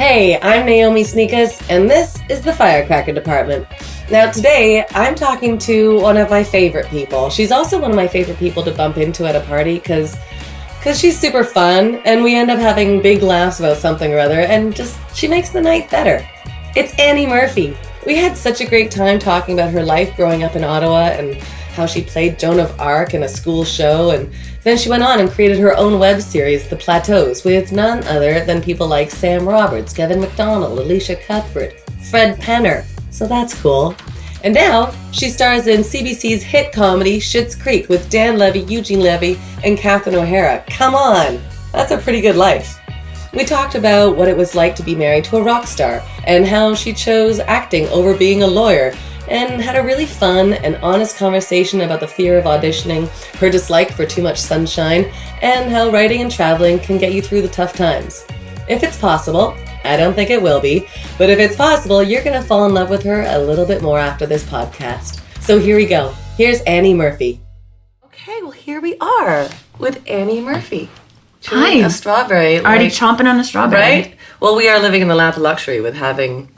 Hey, I'm Naomi Snieckus, and this is the Firecracker Department. Now today, I'm talking to one of my favorite people. She's also one of my favorite people to bump into at a party, because she's super fun, and we end up having big laughs about something or other, and she makes the night better. It's Annie Murphy. We had such a great time talking about her life growing up in Ottawa, and how she played Joan of Arc in a school show, and then she went on and created her own web series, The Plateaus, with none other than people like Sam Roberts, Kevin McDonald, Alicia Cuthbert, Fred Penner. So that's cool. And now she stars in CBC's hit comedy Schitt's Creek with Dan Levy, Eugene Levy, and Catherine O'Hara. Come on, that's a pretty good life. We talked about what it was like to be married to a rock star and how she chose acting over being a lawyer, and had a really fun and honest conversation about the fear of auditioning, her dislike for too much sunshine, and how writing and traveling can get you through the tough times. If it's possible, I don't think it will be, but if it's possible, you're going to fall in love with her a little bit more after this podcast. So here we go. Here's Annie Murphy. Okay, well here we are with Annie Murphy. Hi. A strawberry. Already chomping on a strawberry. Right? Well, we are living in the lap of luxury with having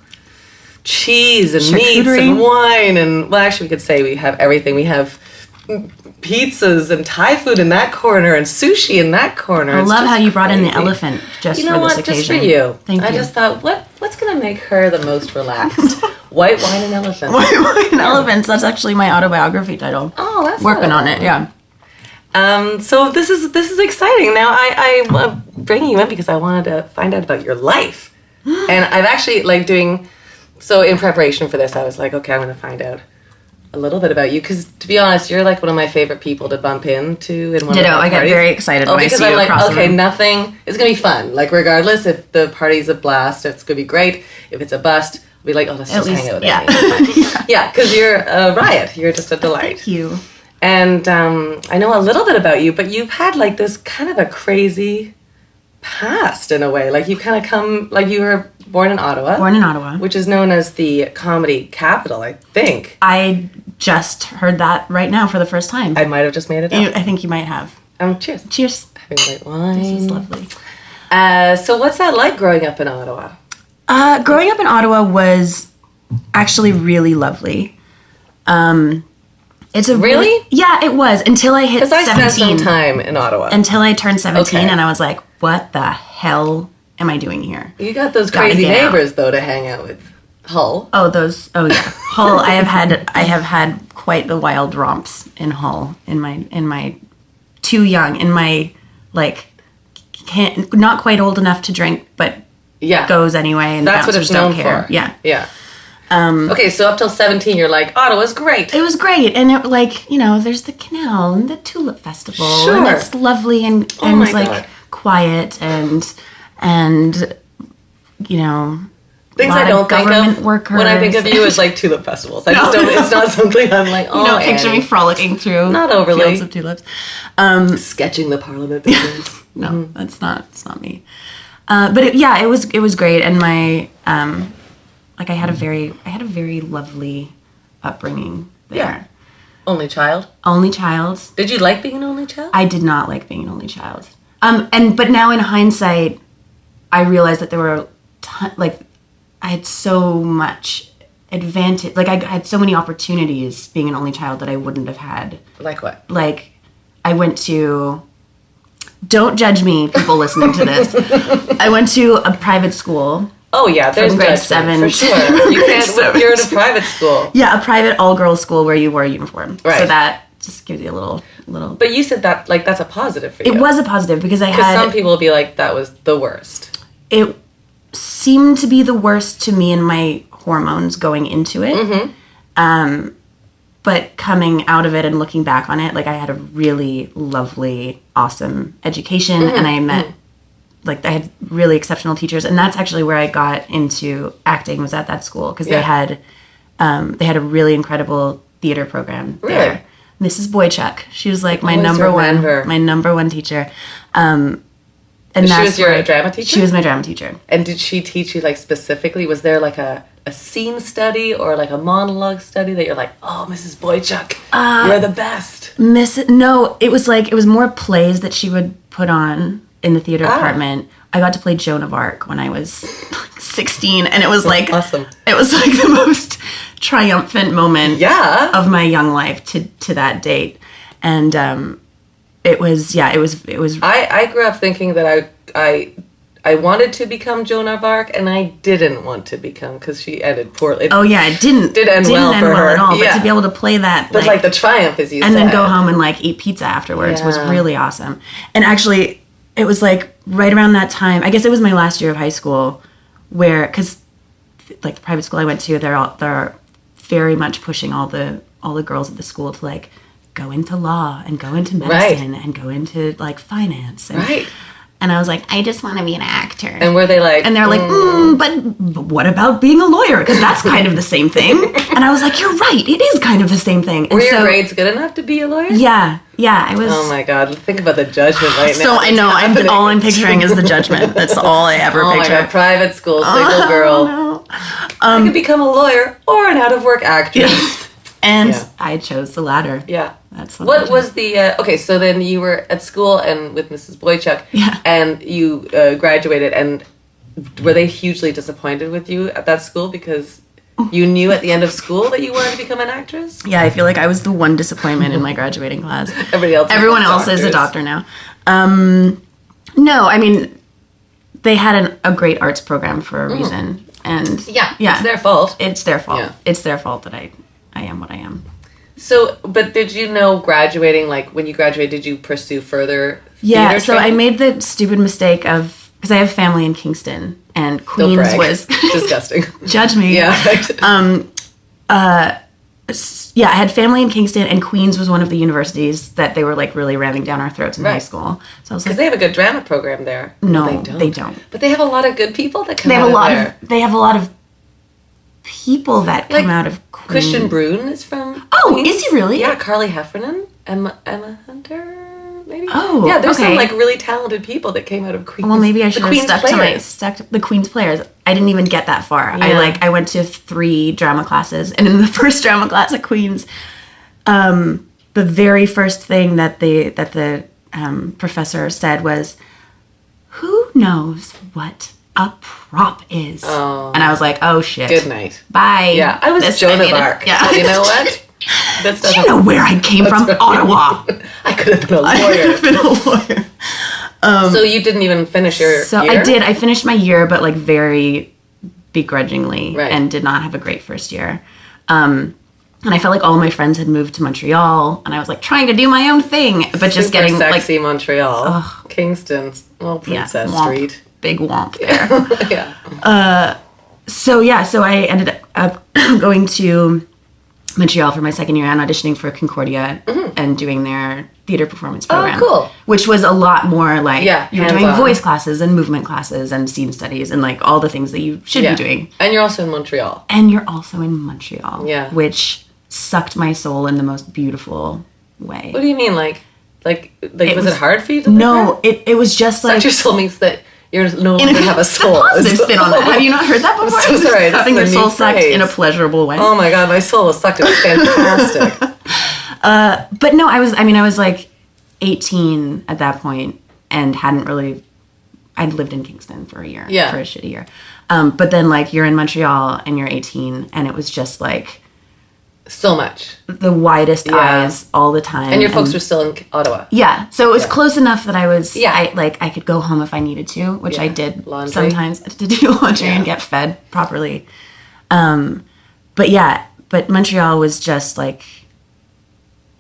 cheese and charcuterie, meats and wine, and well, actually we could say we have everything. We have pizzas and Thai food in that corner and sushi in that corner. I love how you brought in the elephant just for this occasion. Just for you. Thank you. I just thought, what's going to make her the most relaxed? White wine and elephant. White wine and elephants. That's actually my autobiography title. Oh, that's working on it. Yeah. So this is exciting. Now I'm bringing you in because I wanted to find out about your life, and I've actually doing. So in preparation for this, I was like, okay, I'm going to find out a little bit about you. Because to be honest, you're like one of my favorite people to bump into in one of my parties. I get very excited when I see you across the room. Okay, nothing, it's going to be fun. Like regardless, if the party's a blast, it's going to be great. If it's a bust, we'll be like, oh, let's just hang out with Annie. Yeah, because you're a riot. You're just a delight. Thank you. And I know a little bit about you, but you've had like this kind of a crazy past in a way. Like you kind of come, like you were born in Ottawa. Born in Ottawa. Which is known as the comedy capital, I think. I just heard that right now for the first time. I might have just made it up. I think you might have. Cheers. Cheers. Having white wine. This is lovely. So what's that like growing up in Ottawa? Growing up in Ottawa was actually really lovely. It's a really? Yeah, it was until I hit 17. Because I spent some time in Ottawa. Until I turned 17, and I was like, what the hell am I doing here? You got those crazy neighbors, though, to hang out with. Hull. Oh, yeah. Hull, I have had quite the wild romps in Hull in my too young, in my, not quite old enough to drink, but goes anyway, and that's what it's known for. Yeah. Yeah. Okay, so up till 17, you're like, Ottawa's great. It was great, and there's the canal and the tulip festival, and it's lovely and quiet and things I don't think of workers. When I think of you as like tulip festivals. I just don't. It's not something I'm like. Oh, you don't picture me frolicking through not overly fields of tulips, sketching the Parliament buildings. No, that's not. It's not me. But it was great, and my I had a very lovely upbringing there. Yeah. Only child. Only child. Did you like being an only child? I did not like being an only child. But now in hindsight, I realized that there were I had so much advantage. Like I had so many opportunities being an only child that I wouldn't have had. Like what? Like I went to. Don't judge me, people listening to this. I went to a private school. Oh yeah, there's grade 7 for sure. You can't. You're in a private school. Yeah, a private all-girls school where you wear a uniform. Right. So that just gives you a little. But you said that that's a positive for you. It was a positive because some people will be like that was the worst. It seemed to be the worst to me and my hormones going into it. Mm-hmm. But coming out of it and looking back on it, I had a really lovely, awesome education, mm-hmm. and I met. I had really exceptional teachers, and that's actually where I got into acting, was at that school, because they had a really incredible theater program there. Mrs. Boychuk, she was my number one teacher. And she was your drama teacher? She was my drama teacher. And did she teach you specifically? Was there a scene study or a monologue study that you're like, oh, Mrs. Boychuk, you're the best? No, it was more plays that she would put on in the theater department. I got to play Joan of Arc when I was 16, and it was like awesome. It was like the most triumphant moment of my young life to that date. And it was. I grew up thinking that I wanted to become Joan of Arc, and I didn't want to become, because she ended poorly. Oh yeah, it didn't end well for her at all. Yeah. But to be able to play that, but like the triumph, as you said, and then go home and like eat pizza afterwards was really awesome. And actually, it was like right around that time. I guess it was my last year of high school, where because like the private school I went to, they're very much pushing all the girls at the school to like go into law and go into medicine and go into like finance. And, and I was like, I just want to be an actor. And were they like... And they're like, but what about being a lawyer? Because that's kind of the same thing. And I was like, you're right. It is kind of the same thing. Were your grades good enough to be a lawyer? Yeah. Yeah, I was... Oh my God. Think about the judgment right now. So I know. All I'm picturing is the judgment. That's all I ever picture. Oh my God. Private school, single girl. No. I could become a lawyer or an out-of-work actress. And I chose the latter. Yeah. That's what was the... okay, so then you were at school and with Mrs. Boychuk, and you graduated, and were they hugely disappointed with you at that school because you knew at the end of school that you wanted to become an actress? Yeah, I feel like I was the one disappointment in my graduating class. Everyone else is a doctor now. No, I mean, they had a great arts program for a reason. And it's their fault. It's their fault. Yeah. It's their fault that I am what I am. So, but did you know graduating, like when you graduated, did you pursue further theater training? I made the stupid mistake of, because I have family in Kingston, and Queens was... disgusting. Judge me. Yeah. I had family in Kingston, and Queens was one of the universities that they were like really ramming down our throats in high school. So I was like... Because they have a good drama program there. No, they don't. But they have a lot of good people that come out of there. They have a lot of people that come out of Queens. Christian Brune is from Queens. Is he really? Yeah, Carly Heffernan, Emma Hunter, maybe. Oh, yeah. There's some like really talented people that came out of Queens. Well, maybe I should have stuck to the Queens Players. I didn't even get that far. Yeah. I went to 3 drama classes, and in the first drama class at Queens, the very first thing that the professor said was, "Who knows what a prop is?" And I was like, oh shit. Good night. Bye. Yeah, I was Joan of Arc. Yeah. You know what? Do you know where I came from? Ottawa. I could have been a lawyer. So you didn't even finish your year? I did. I finished my year, but like very begrudgingly, and did not have a great first year. And I felt like all my friends had moved to Montreal, and I was like trying to do my own thing, but just getting sexy Montreal, Kingston, Princess Street. Big womp there. So I ended up going to Montreal for my second year and auditioning for Concordia and doing their theater performance program. Oh, cool. Which was a lot more like you're doing hands-on. voice classes and movement classes and scene studies and like all the things that you should be doing. And you're also in Montreal. Yeah. Which sucked my soul in the most beautiful way. What do you mean? Like was it hard for you to live No, it was just like... Suck your soul means that you're no longer have a soul. A positive spin on that. Have you not heard that before? I'm so sorry. Having your soul sucked in a pleasurable way. Oh my God, my soul was sucked. It was fantastic. But no, I was like 18 at that point and hadn't really... I'd lived in Kingston for a year. Yeah. For a shitty year. But then like you're in Montreal and you're 18 and it was just like... So much. The widest eyes all the time. And your folks were still in Ottawa. Yeah. So it was close enough that I was, I could go home if I needed to, which I did sometimes to do laundry and get fed properly. But Montreal was just like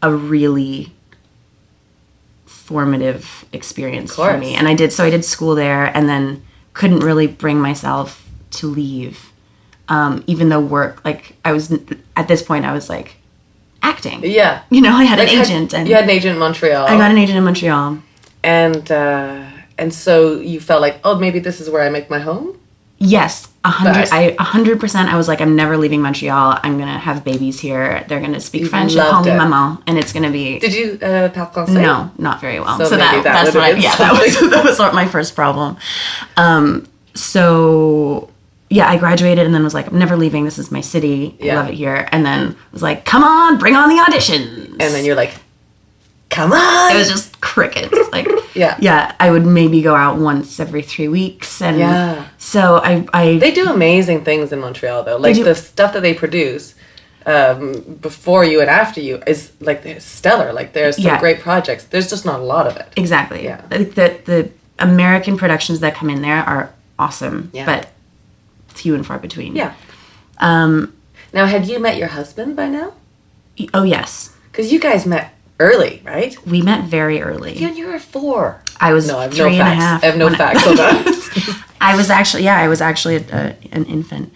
a really formative experience for me. And I did school there and then couldn't really bring myself to leave. Even though work, like I was at this point, I was like acting. Yeah, you know, I had an agent, and you had an agent in Montreal. I got an agent in Montreal, and so you felt like, oh, maybe this is where I make my home. Yes, 100%. I was like, I'm never leaving Montreal. I'm gonna have babies here. They're gonna speak French and call me maman, and it's gonna be. Did you parle français? No, not very well. So that's what that was my first problem. I graduated and then was like, I'm never leaving. This is my city. I love it here. And then was like, come on, bring on the auditions. And then you're like, Come on! It was just crickets. Like, yeah. I would maybe go out once every 3 weeks. And so I They do amazing things in Montreal, though. Like, the stuff that they produce before you and after you is, like, stellar. Like, there's some great projects. There's just not a lot of it. Exactly. Yeah. The American productions that come in there are awesome, but few and far between. Yeah. Now, had you met your husband by now? Oh, yes. Because you guys met early, right? We met very early. You were 4. I was no, I have 3 and a half. I have no facts on that. I was actually an infant.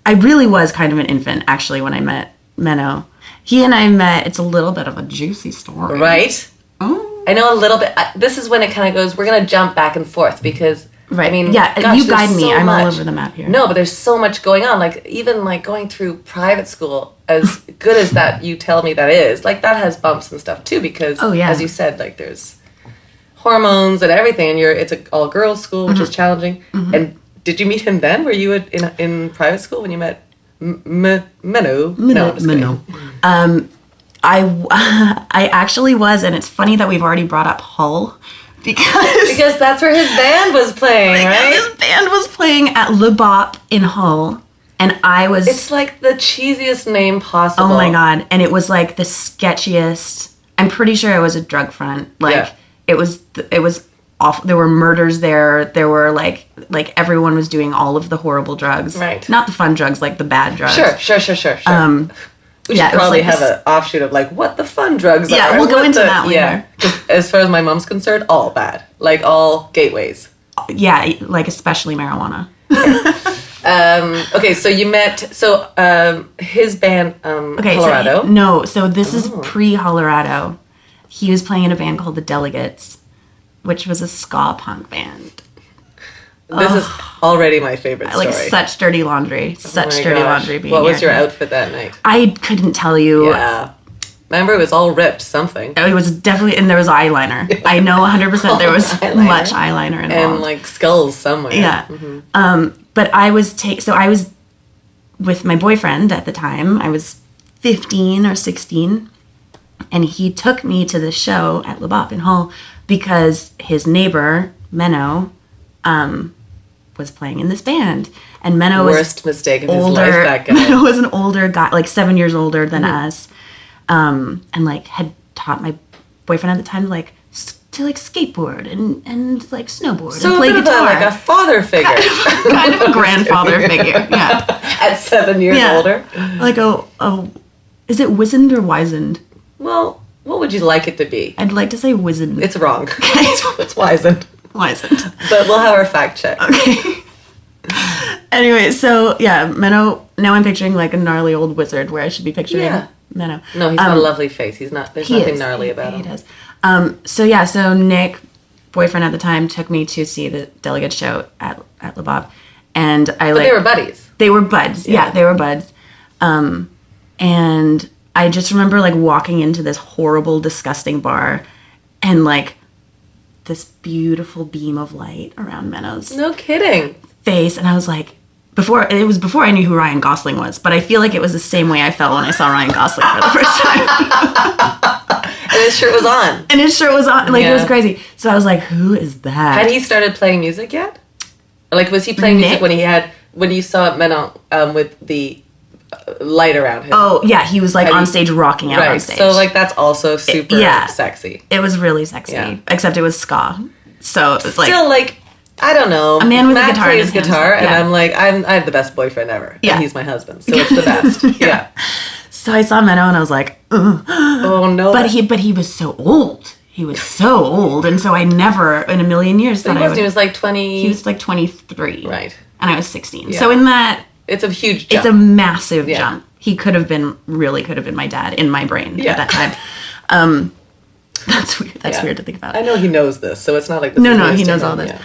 I really was kind of an infant, actually, when I met Menno. He and I met, it's a little bit of a juicy story. Right? Oh. I know a little bit. This is when it kind of goes, we're going to jump back and forth because, right. I mean, gosh, you guide me. I'm all over the map here. No, but there's so much going on. Like, even, like, going through private school, as good as that you tell me that is, like, that has bumps and stuff, too, because, as you said, like, there's hormones and everything, and it's an all-girls school, which is challenging. And did you meet him then? Were you in private school when you met Menno? No, I'm just kidding. I actually was, and it's funny that we've already brought up Hull because that's where his band was playing, right? His band was playing at Le Bop in Hull, and I was. It's like the cheesiest name possible. Oh my god! And it was like the sketchiest. I'm pretty sure it was a drug front. Like it was awful. There were murders there. There were like everyone was doing all of the horrible drugs. Right. Not the fun drugs, like the bad drugs. Sure. We should probably have an offshoot of, like, what the fun drugs are. Yeah, we'll go into that later. Yeah, as far as my mom's concerned, all bad. Like, all gateways. Yeah, like, especially marijuana. Okay, so you met... his band, Colorado. So this is pre-Colorado. He was playing in a band called The Delegates, which was a ska punk band. This is already my favorite story. Like, such dirty laundry. Laundry being What was your outfit that night? I couldn't tell you. Yeah. Remember, it was all ripped something. It was definitely... And there was eyeliner. I know 100% there was much eyeliner involved. And, like, skulls somewhere. Yeah. Mm-hmm. But I was... I was with my boyfriend at the time. I was 15 or 16. And he took me to the show at Le Bop in Hull because his neighbor, Menno... was playing in this band, and Menno was worst mistake of his life. That guy. Menno was an older guy, like 7 years older than us, and like had taught my boyfriend at the time like to like skateboard and like snowboard and play guitar. Like a father figure, kind of a grandfather figure. Yeah, at 7 years older. Like is it wizened or wizened? Well, what would you like it to be? I'd like to say wizened. It's wrong. It's wizened. But we'll have our fact check. Okay. Anyway, so yeah, Menno. Now I'm picturing like a gnarly old wizard, where I should be picturing Menno. No, he's got a lovely face. He's not. There's nothing gnarly about him. He does. So Nick, boyfriend at the time, took me to see the Delegate show at Le Bop, and But they were buddies. They were buds. Yeah, they were buds. And I just remember like walking into this horrible, disgusting bar, and like this beautiful beam of light around Menno's no kidding face, and I was like, before I knew who Ryan Gosling was, but I feel like it was the same way I felt when I saw Ryan Gosling for the first time. And his shirt was on. Like, it was crazy. So I was like, who is that? Had he started playing music yet? Like, was he playing music when you saw Menno with the light around him? Oh, yeah, he was like on stage, rocking out on stage. So like that's also super sexy. It was really sexy, except it was ska. So it was like still like I don't know. A man with Matt a guitar plays guitar, and I'm like I have the best boyfriend ever. Yeah, and he's my husband, so it's the best. Yeah. So I saw Menno and I was like, ugh. Oh no! But he was so old. He was so old, and so I never in a million years thought he was like 20. He was like 23, right? And I was 16. Yeah. So in that. It's a huge jump. It's a massive jump. He could have been my dad in my brain at that time. That's weird. That's weird to think about. I know he knows this, so it's not like this. No, he knows all this. Yeah.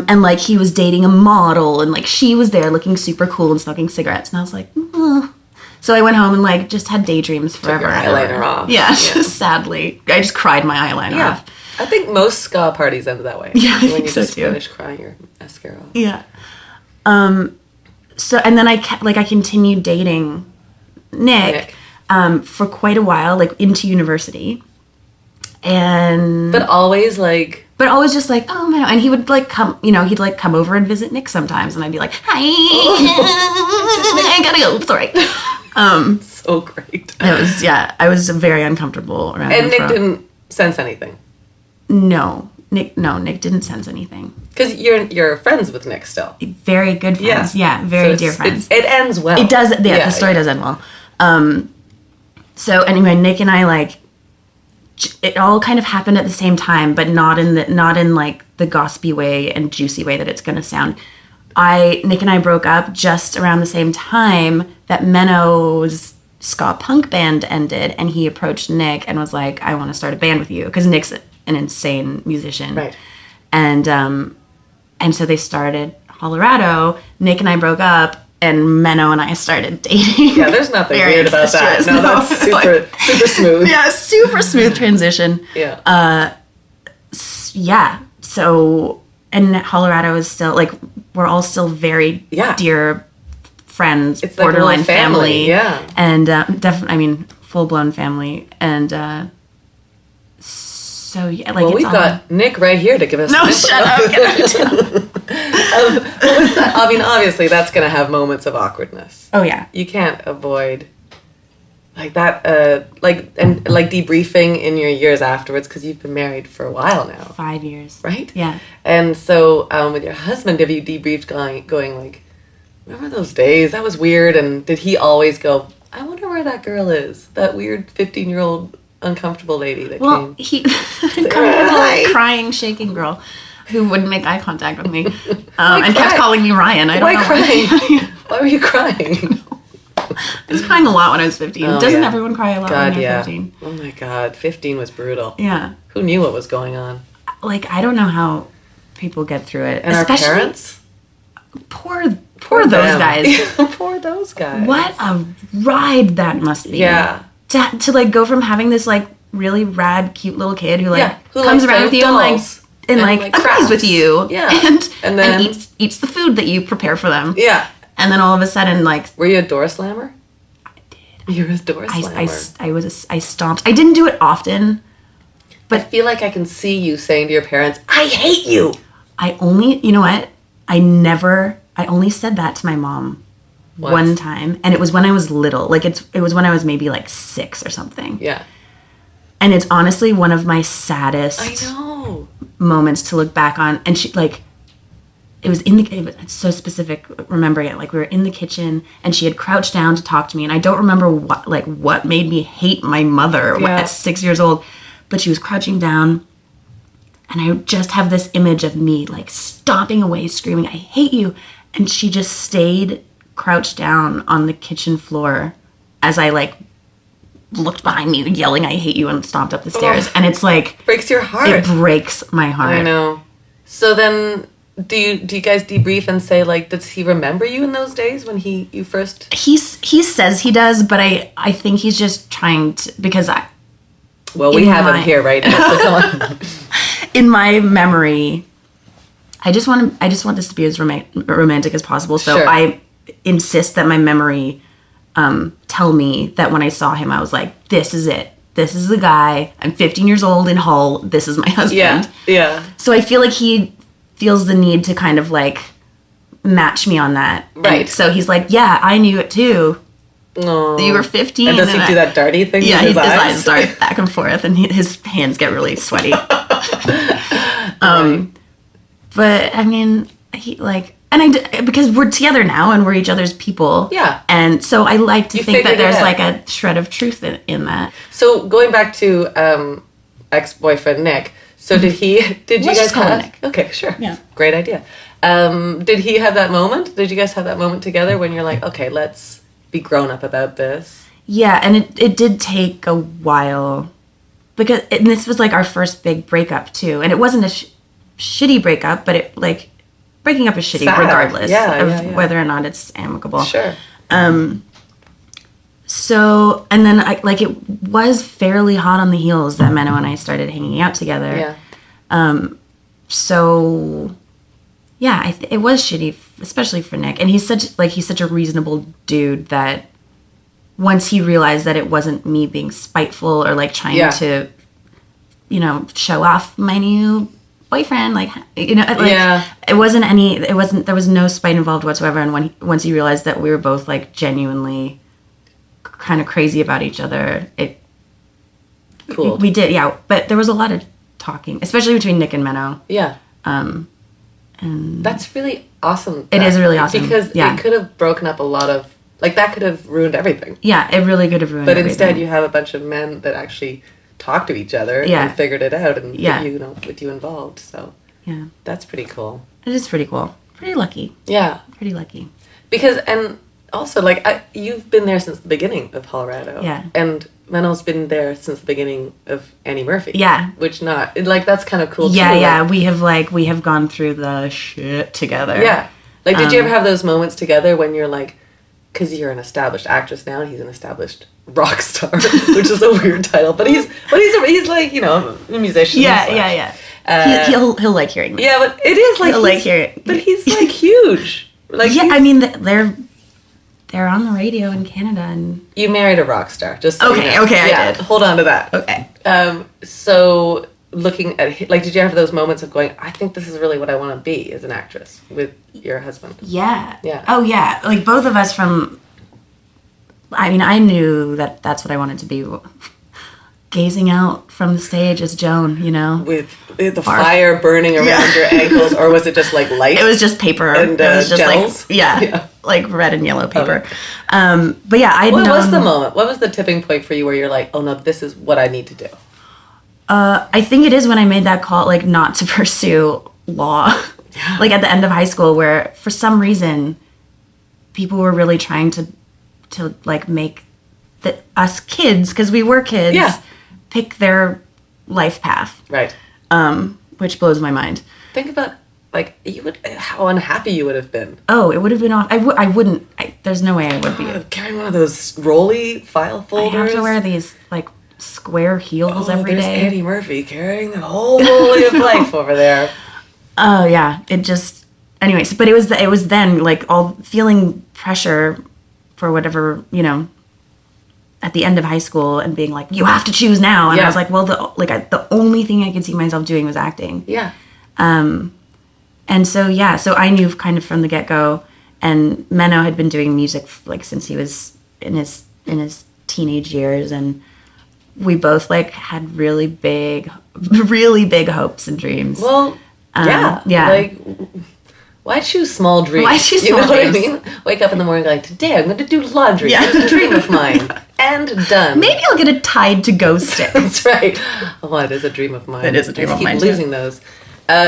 And like he was dating a model, and like she was there looking super cool and smoking cigarettes, and I was like, oh. So I went home and like just had daydreams forever. Took your eyeliner off. Yeah, just sadly, I just cried my eyeliner off. I think most ska parties end that way. Yeah, I think when you so just too. Finish crying your mascara off. Yeah. So, and then I continued dating Nick. For quite a while, like into university. And but always like, but always just like, oh man, and he would like come, you know, he'd like come over and visit Nick sometimes, and I'd be like, hi, I gotta go, sorry. So great. It was, yeah, I was very uncomfortable around him. And Nick didn't sense anything. No, Nick didn't sense anything. Because you're friends with Nick still. Very good friends, yeah, very so dear friends. It ends well. It does, yeah, the story does end well. So anyway, Nick and I, like, it all kind of happened at the same time, but not in like the gossipy way and juicy way that it's going to sound. Nick and I broke up just around the same time that Menno's ska punk band ended, and he approached Nick and was like, I want to start a band with you, because Nick's an insane musician. Right. And so they started Colorado. Nick and I broke up, and Menno and I started dating. Yeah, there's nothing weird about that. No, that's super smooth. Yeah, super smooth transition. Yeah. Yeah. So, and Colorado is still, like, we're all still very dear friends. It's like borderline a family. Yeah. And definitely, I mean, full-blown family. And so, yeah, like, well, we've got Nick right here to give us... No, shut up. I mean, obviously, that's going to have moments of awkwardness. Oh, yeah. You can't avoid... like that, like debriefing in your years afterwards, because you've been married for a while now. 5 years. Right? Yeah. And so with your husband, have you debriefed going like, remember those days? That was weird. And did he always go, I wonder where that girl is? That weird 15-year-old uncomfortable lady that came. He uncomfortable, crying, shaking girl who wouldn't make eye contact with me and kept calling me Ryan. I don't know crying? Why were you crying? I was crying a lot when I was 15. Doesn't everyone cry a lot when they're 15? Oh my God, 15 was brutal. Yeah. Who knew what was going on? Like, I don't know how people get through it. And especially our parents? Poor those guys. Poor those guys. What a ride that must be. Yeah. To like go from having this like really rad, cute little kid who who comes around with you and agrees with you. Yeah. And then eats the food that you prepare for them. Yeah. And then all of a sudden, like... Were you a door slammer? I did. You were a door slammer. I stomped. I didn't do it often, but... I feel like I can see you saying to your parents, I hate you! You know what? I only said that to my mom one time, and it was when I was little. Like, it was when I was maybe, like, 6 or something. Yeah. And it's honestly one of my saddest moments to look back on. And she, like... it's so specific remembering it. Like, we were in the kitchen and she had crouched down to talk to me, and I don't remember what made me hate my mother at 6 years old, but she was crouching down, and I just have this image of me like stomping away, screaming, I hate you. And she just stayed crouched down on the kitchen floor as I like looked behind me yelling, I hate you, and stomped up the stairs. And it's like... breaks your heart. It breaks my heart. I know. So then... Do you guys debrief and say, like, does he remember you in those days when you first... He says he does, but I think he's just trying to... Because we have him here right now, so come on. In my memory, I just want this to be as romantic as possible, so sure. I insist that my memory tell me that when I saw him, I was like, this is it. This is the guy. I'm 15 years old in Hull. This is my husband. Yeah. So I feel like he... feels the need to kind of like match me on that. Right. And so he's like, yeah, I knew it too. Aww. You were 15. And does he do that darty thing? Yeah, his eyes start back and forth, and his hands get really sweaty. Right. But I mean, he like, and because we're together now and we're each other's people. Yeah. And so I like to think that there's like a shred of truth in that. So going back to ex-boyfriend Nick. So did you guys have... Nick. Okay, sure. Yeah. Great idea. Did he have that moment? Did you guys have that moment together when you're like, okay, let's be grown up about this? Yeah, and it did take a while. Because this was like our first big breakup too. And it wasn't a shitty breakup, but it like... breaking up is shitty regardless of whether or not it's amicable. Sure. So, and then it was fairly hot on the heels that Menno and I started hanging out together. Yeah. So, yeah, it was shitty, especially for Nick. And he's such a reasonable dude that once he realized that it wasn't me being spiteful or like trying to show off my new boyfriend, like, it wasn't there was no spite involved whatsoever. And once he realized that we were both like genuinely kind of crazy about each other, cool. We did, yeah. But there was a lot of talking, especially between Nick and Menno. Yeah. And that's really awesome. It is really awesome. Because it could have broken up a lot of, like, that could have ruined everything. Yeah, it really could have ruined everything. But instead you have a bunch of men that actually talk to each other and figured it out and with you involved. So yeah, that's pretty cool. It is pretty cool. Pretty lucky. Yeah. Pretty lucky. Because, and also, like, you've been there since the beginning of Colorado. Yeah. And Menno's been there since the beginning of Annie Murphy. Yeah. Which that's kind of cool, yeah, too. Yeah, we have gone through the shit together. Yeah. Like, did you ever have those moments together when you're like, because you're an established actress now, and he's an established rock star, which is a weird title, but he's like, a musician. Yeah. He'll like hearing me. Yeah, but it is like he'll like hearing. But he's like huge. Like, yeah, I mean they're on the radio in Canada, and you married a rock star. Just so okay, you know. okay, yeah, I did. Hold on to that. Okay. So looking at, like, did you have those moments of going, I think this is really what I want to be as an actress with your husband? Yeah. Yeah. Oh yeah, like both of us I knew that that's what I wanted to be. Gazing out from the stage as Joan, with the fire burning around your ankles, or was it just like light? It was just paper. And it was just gels? like like red and yellow paper. But yeah, What was the moment? What was the tipping point for you where you're like, oh no, this is what I need to do? I think it is when I made that call, like, not to pursue law, like at the end of high school, where for some reason people were really trying to like make us kids, because we were kids, pick their life path. Right. Which blows my mind. Think about, like, how unhappy you would have been. Oh, it would have been off. I wouldn't. There's no way I would be. Carrying one of those rolly file folders. I have to wear these, like, square heels every there's day. Annie Murphy carrying the whole rolly of life over there. Oh, yeah. It just... Anyways, but it was then, like, all feeling pressure for whatever, at the end of high school, and being like, you have to choose now. And I was like, well, the only thing I could see myself doing was acting. Yeah. And so I knew kind of from the get-go, and Menno had been doing music like since he was in his teenage years, and we both like had really big hopes and dreams. Well, yeah. Like, why choose small dreams? Why choose small dreams? What I mean? Wake up in the morning like, today I'm going to do laundry. Yeah. It's a dream of mine. And done. Maybe I'll get a Tide to Go stick. That's right. Oh, it is a dream of mine. It is a dream of mine. I keep losing those.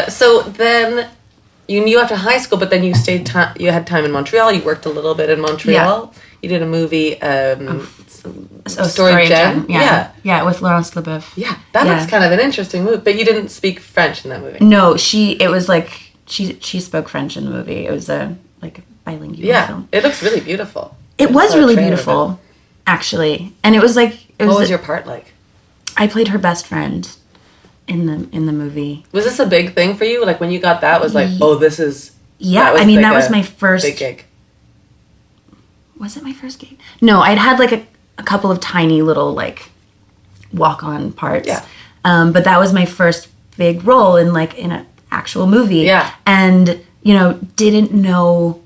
So then you knew after high school, but then you stayed. You had time in Montreal. You worked a little bit in Montreal. Yeah. You did a movie. Story of Jen. Yeah, with Laurence Leboeuf. Yeah, that looks kind of an interesting movie. But you didn't speak French in that movie. No, it was like she spoke French in the movie. It was a bilingual film. It looks really beautiful. It was really beautiful, actually, and it was like. What was your part like? I played her best friend in the movie. Was this a big thing for you? Like, when you got that, was like, oh, this is... Yeah, that was my first... big gig. Was it my first gig? No, I'd had like a couple of tiny little like walk-on parts. Yeah. But that was my first big role in an actual movie. Yeah. And, didn't know...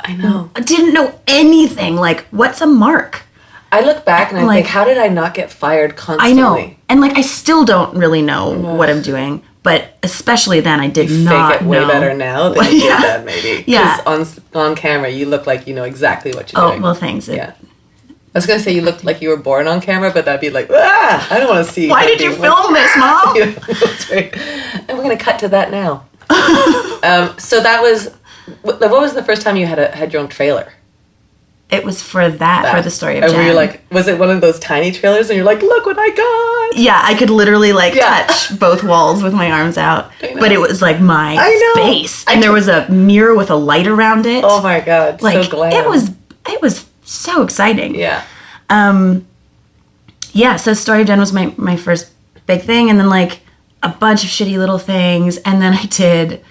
I know. Didn't know anything. Like, what's a mark? I look back and I think, how did I not get fired constantly? I know. And, I still don't really know what I'm doing. But especially then, I did not fake it way better now than you did then, maybe. Yeah. Because on camera, you look like you know exactly what you're doing. Oh, well, thanks. Yeah. I was going to say you looked like you were born on camera, but that'd be like, I don't want to see. Why did you film this, Mom? Yeah, that's right. And we're going to cut to that now. So that was... What was the first time you had your own trailer? It was for for the Story of Jen. And were you like, was it one of those tiny trailers and you're like, look what I got? Yeah, I could literally touch both walls with my arms out. But it was like my space. And there was a mirror with a light around it. Oh my God, so glam. It was so exciting. Yeah. So Story of Jen was my first big thing, and then a bunch of shitty little things, and then I did,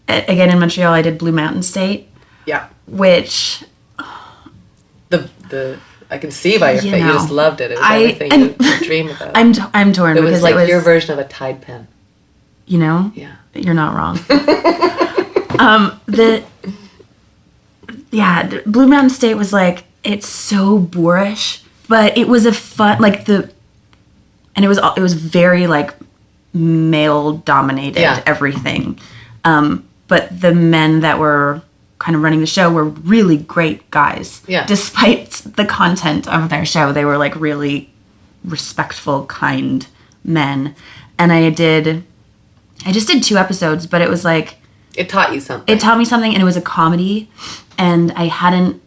again in Montreal, I did Blue Mountain State. Yeah. Which... The I can see by your face. You just loved it. It was everything you dream about. I'm torn. It was like your version of a Tide pen. You know? Yeah. You're not wrong. Blue Mountain State was like, it's so boorish, but it was a fun, and it was very like male dominated, everything. But the men that were kind of running the show were really great guys. Yeah. Despite the content of their show, they were like really respectful, kind men. And I just did 2 episodes, but it was like, it taught you something. It taught me something, and it was a comedy, and I hadn't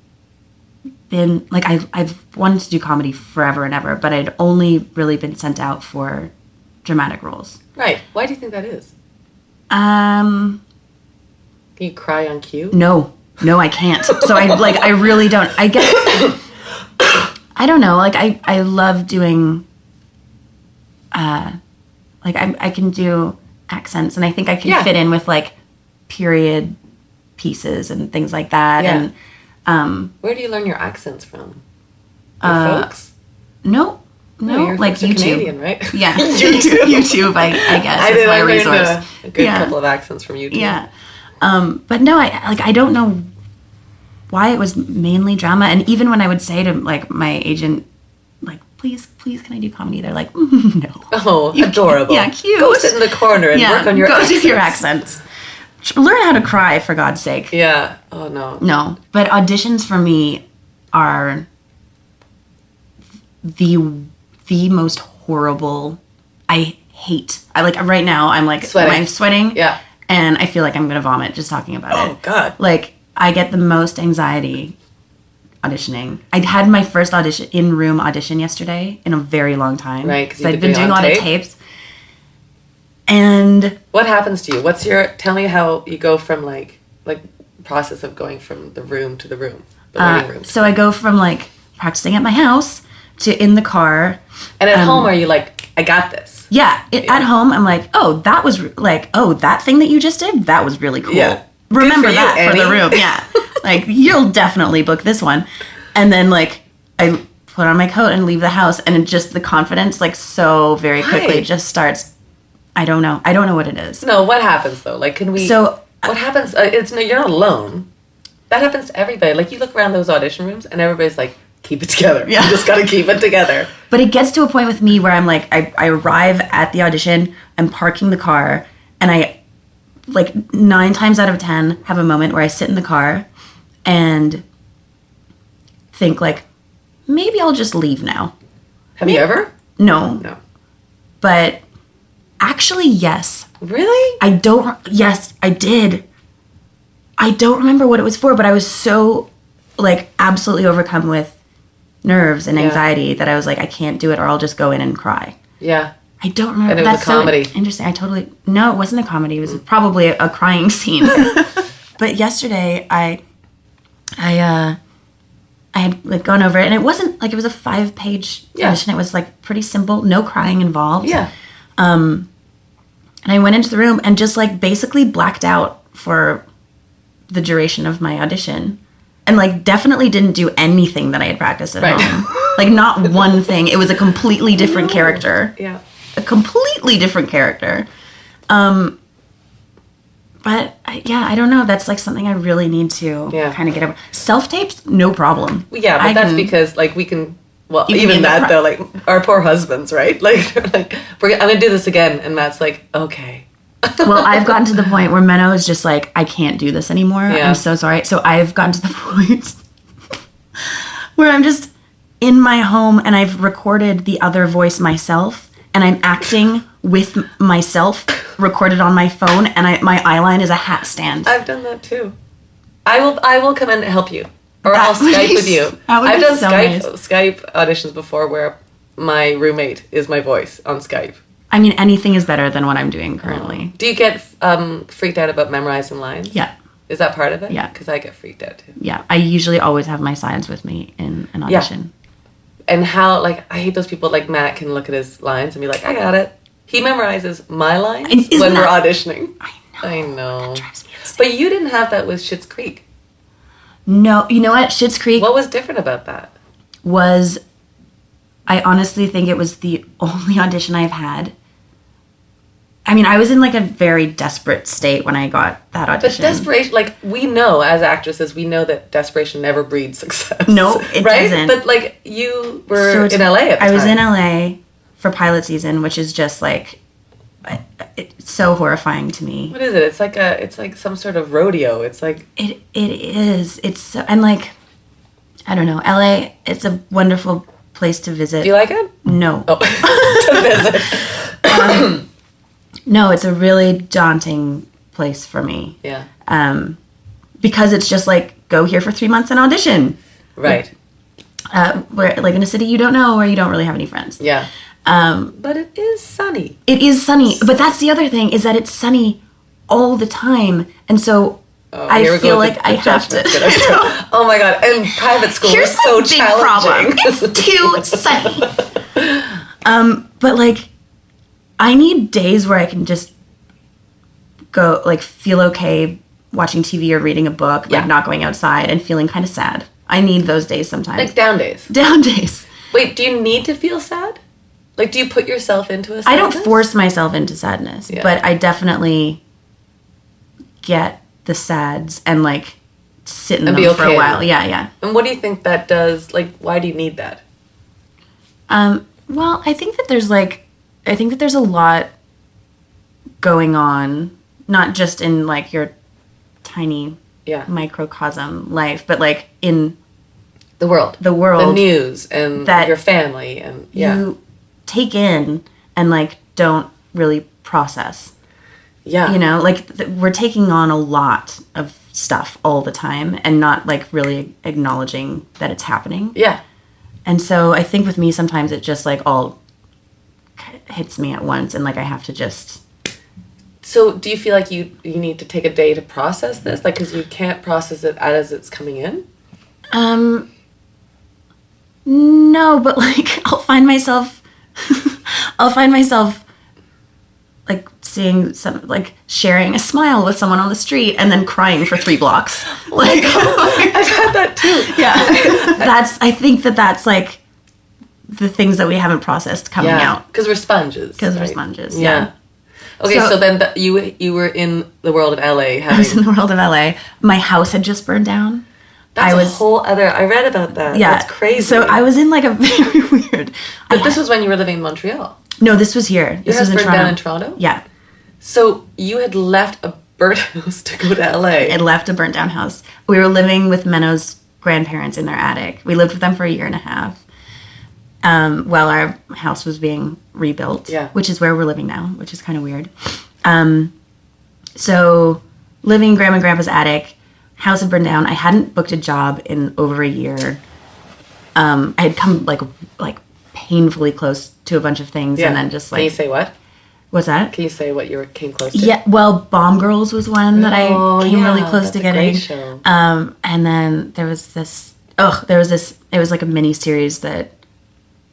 been, like, I've wanted to do comedy forever and ever, but I'd only really been sent out for dramatic roles. Right. Why do you think that is? Can you cry on cue? No, I can't. So I really don't. I guess, I don't know, like, I love doing, like, I can do accents, and I think I can fit in with, like, period pieces and things like that. Yeah. And where do you learn your accents from? Your folks? No, your like folks are YouTube. Canadian, right? Yeah, YouTube. I guess is my resource. A good couple of accents from YouTube. Yeah, but no, I don't know why it was mainly drama. And even when I would say to like my agent, like, please, can I do comedy? They're like, no. Oh, adorable. Yeah, cute. Go sit in the corner and work on your accents. Go do your accents. Learn how to cry, for God's sake. Yeah. Oh, no. No. But auditions for me are the most horrible. I hate. Right now, I'm like, I'm sweating. Yeah. And I feel like I'm going to vomit just talking about it. Oh, God. Like, I get the most anxiety auditioning. I had my first in-room audition yesterday in a very long time. Right, because I've been doing a lot of tapes. And what happens to you? Tell me how you go from like process of going from the room to the room, the waiting room. So I go from like practicing at my house to in the car. And at home, are you like, I got this? Yeah. At home, I'm like, oh, that was that thing that you just did, that was really cool. Yeah. Remember that for the room. Yeah. Like, you'll definitely book this one. And then like I put on my coat and leave the house, and it just, the confidence like so very quickly just starts. I don't know what it is. No, what happens though? Like, can we? So what happens? You're not alone. That happens to everybody. Like, you look around those audition rooms, and everybody's like, "Keep it together. Yeah. You just gotta keep it together." But it gets to a point with me where I'm like, I arrive at the audition, I'm parking the car, and I, like 9 times out of 10, have a moment where I sit in the car, and think like, maybe I'll just leave now. Have you ever? No. But. Actually, yes. Really? Yes, I did. I don't remember what it was for, but I was so, like, absolutely overcome with nerves and anxiety that I was like, I can't do it, or I'll just go in and cry. Yeah. I don't remember. And it was a comedy. So interesting. No, it wasn't a comedy. It was probably a crying scene. But yesterday, I had, like, gone over it, and it wasn't, like, it was a 5-page audition. It was, like, pretty simple, no crying involved. Yeah. And I went into the room and just, like, basically blacked out for the duration of my audition. And, like, definitely didn't do anything that I had practiced at home. Like, not one thing. It was a completely different character. Yeah. A completely different character. But, I don't know. That's, like, something I really need to kind of get over. Self-tapes, no problem. Well, yeah, but that's because, like, we can... Well, even that, though, like, our poor husbands, right? Like, I'm going to do this again. And Matt's like, okay. Well, I've gotten to the point where Menno is just like, I can't do this anymore. Yeah. I'm so sorry. So I've gotten to the point where I'm just in my home, and I've recorded the other voice myself, and I'm acting with myself recorded on my phone, and my eyeline is a hat stand. I've done that, too. I will come and help you. Or I'll Skype with you. I've done Skype auditions before where my roommate is my voice on Skype. I mean, anything is better than what I'm doing currently. Do you get freaked out about memorizing lines? Yeah. Is that part of it? Yeah. Because I get freaked out too. Yeah. I usually always have my signs with me in an audition. Yeah. And how, like, I hate those people, like Matt can look at his lines and be like, I got it. He memorizes my lines when we're auditioning. I know. That drives me insane. But you didn't have that with Schitt's Creek. No, you know what? Schitt's Creek. What was different about that? was, I honestly think it was the only audition I've had. I mean, I was in like a very desperate state when I got that audition. But desperation, like, we know as actresses, we know that desperation never breeds success. No, it right? doesn't. But like, you were in LA at the time. I was in LA for pilot season, which is just like, it's so horrifying to me. What is it? It's like some sort of rodeo. It's like it is. It's so, and like, I don't know, LA. It's a wonderful place to visit. Do you like it? No. Oh, to visit. No, it's a really daunting place for me. Yeah. Because it's just like, go here for 3 months and audition. Right. Where, like, in a city you don't know, or you don't really have any friends. Yeah. But it is sunny. It is sunny, but that's the other thing, is that it's sunny all the time, and so I feel like I have to. Oh my god! And private school is so challenging. It's too sunny. But like, I need days where I can just go, like, feel okay watching TV or reading a book, like not going outside and feeling kind of sad. I need those days sometimes. Like down days. Down days. Wait, do you need to feel sad? Like, do you put yourself into a sadness? I don't force myself into sadness, but I definitely get the sads and, like, sit in them for a while. Yeah. And what do you think that does? Like, why do you need that? Well, I think that there's a lot going on, not just in, like, your tiny microcosm life, but, like, in the world, the news, and that your family, and you take in and, like, don't really process. Yeah. You know, like, we're taking on a lot of stuff all the time and not, like, really acknowledging that it's happening. Yeah. And so I think with me, sometimes it just, like, all hits me at once, and, like, I have to just... So do you feel like you need to take a day to process this? Like, because you can't process it as it's coming in? No, but, like, I'll find myself, like, seeing some, like, sharing a smile with someone on the street and then crying for 3 blocks. Like, I've had that too. Yeah. I think that's, like, the things that we haven't processed coming out. Because we're sponges. We're sponges, yeah. Okay, so then you were in the world of LA. I was in the world of LA. My house had just burned down. That's a whole other... I read about that. Yeah. That's crazy. So I was in, like, a very weird... But this was when you were living in Montreal. No, this was here. This was in Toronto. Down in Toronto? Yeah. So you had left a burnt house to go to LA. I left a burnt down house. We were living with Menno's grandparents in their attic. We lived with them for 1.5 years. While our house was being rebuilt, which is where we're living now, which is kind of weird. So living in Grandma and Grandpa's attic, house had burned down. I hadn't booked a job in over 1 year. I had come like painfully close to a bunch of things, and then just, like... Can you say what? What's that? Can you say what you came close to? Yeah, well, Bomb Girls was one that I came really close to getting. Great show. And then there was this, it was like a mini series that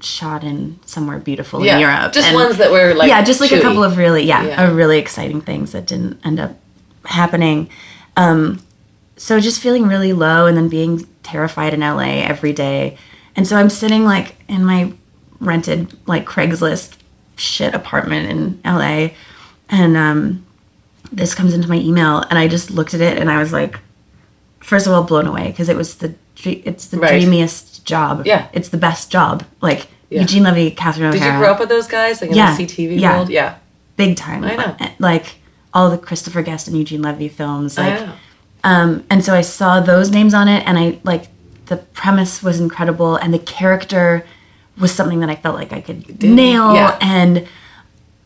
shot in somewhere beautiful in Europe. Just ones that were, like, just like chewy. a couple of really exciting things that didn't end up happening. So just feeling really low, and then being terrified in LA every day. And so I'm sitting, like, in my rented, like, Craigslist shit apartment in LA, and this comes into my email, and I just looked at it, and I was, like, first of all, blown away, because it's the dreamiest job. Yeah. It's the best job. Like, Eugene Levy, Catherine O'Hara. Did you grow up with those guys, like, in the CTV world? Yeah. Big time. I know. Like, all the Christopher Guest and Eugene Levy films. Like, I know. And so I saw those names on it, and I, like, the premise was incredible, and the character was something that I felt like I could nail, and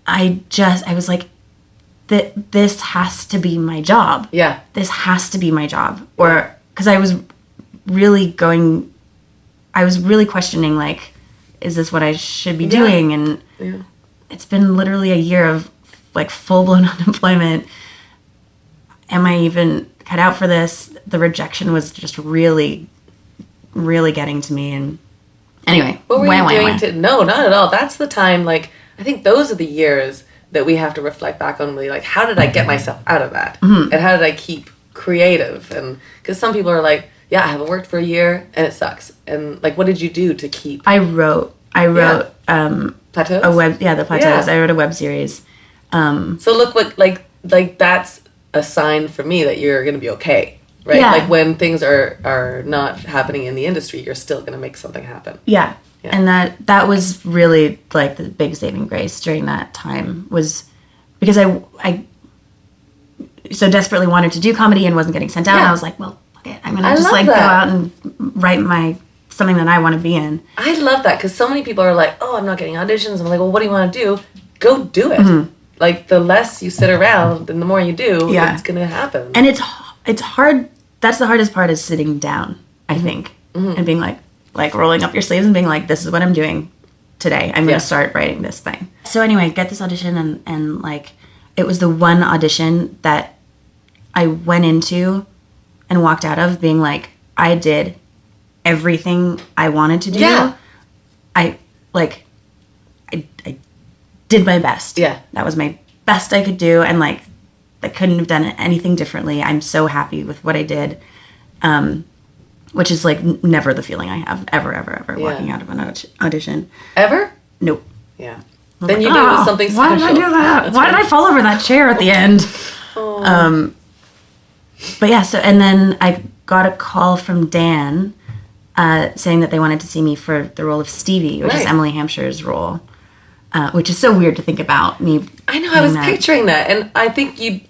I was like, this has to be my job. Yeah. This has to be my job. Or, because I was really questioning, like, is this what I should be doing? And it's been literally 1 year of, like, full-blown unemployment. Am I even cut out for this? The rejection was just really, really getting to me. And anyway, what were you doing to... No, not at all. That's the time, like, I think those are the years that we have to reflect back on, really, like, how did I get myself out of that? Mm-hmm. And how did I keep creative? And because some people are like, yeah, I haven't worked for a year and it sucks. And like, what did you do to keep? I wrote Plateaus? The Plateaus. I wrote a web series. So look what, like that's a sign for me that you're going to be okay, right? Yeah. Like when things are not happening in the industry, you're still going to make something happen. Yeah. And that was really like the big saving grace during that time, was because I so desperately wanted to do comedy and wasn't getting sent out. And I was like, well, fuck it. I'm going to just like go out and write something that I want to be in. I love that, because so many people are like, oh, I'm not getting auditions. I'm like, well, what do you want to do? Go do it. Mm-hmm. Like, the less you sit around and the more you do, it's going to happen. And it's hard. That's the hardest part, is sitting down, I think, and being like rolling up your sleeves and being like, this is what I'm doing today. I'm going to start writing this thing. So anyway, get this audition, and like, it was the one audition that I went into and walked out of being like, I did everything I wanted to do. Yeah. I did my best. Yeah. That was my best I could do, and like, I couldn't have done anything differently. I'm so happy with what I did. Which is like never the feeling I have ever walking out of an audition. Ever? Nope. Yeah. Then you knew it was something special. Why did I do that? Why did I fall over that chair at the end? But yeah, so, and then I got a call from Dan saying that they wanted to see me for the role of Stevie, which is Emily Hampshire's role, which is so weird to think about me. I know, I was picturing that, and I think you